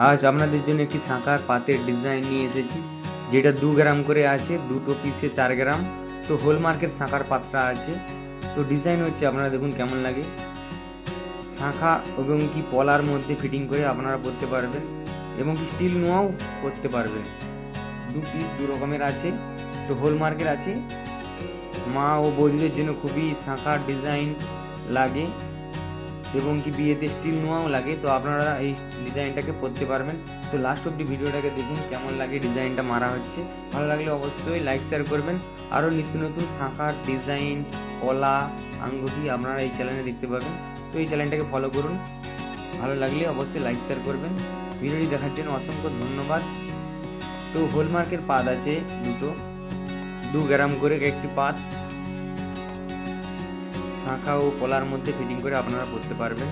আজ আপনাদের জন্য একটি শাঁখার পাতের ডিজাইন নিয়ে এসেছি, যেটা 2 গ্রাম করে আছে, দুটো পিসে 4 গ্রাম। তো হলমার্কের শাঁখার পাতটা আছে। তো ডিজাইন হচ্ছে, আপনারা দেখুন কেমন লাগে। শাঁখা এবং কি পলার মধ্যে ফিটিং করে আপনারা পরতে পারবেন, এবং কি স্টিল নোয়াও করতে পারবেন। 2 পিস 2 রকমের আছে। তো হলমার্কের আছে। মা ও বৌদিদের জন্য খুবই শাঁখার ডিজাইন লাগে, এবং কি বিয়েতে স্টিল নোয়াও লাগে। তো আপনারা এই ডিজাইনটাকে পরতে পারবেন। তো লাস্ট অবধি ভিডিওটাকে দেখুন কেমন লাগে ডিজাইনটা মারা হচ্ছে। ভালো লাগলে অবশ্যই লাইক শেয়ার করবেন। আরও নিত্য নতুন শাঁখার ডিজাইন, কলা, আঙ্গুঠি আপনারা এই চ্যানেলে দেখতে পাবেন। তো এই চ্যানেলটাকে ফলো করুন। ভালো লাগলে অবশ্যই লাইক শেয়ার করবেন। ভিডিওটি দেখার জন্য অসংখ্য ধন্যবাদ। তো হলমার্কের পাত আছে দুটো, 2 গ্রাম করে একটি পাত। শাঁখা ও কলার মধ্যে ফিটিং করে আপনারা পরতে পারবেন।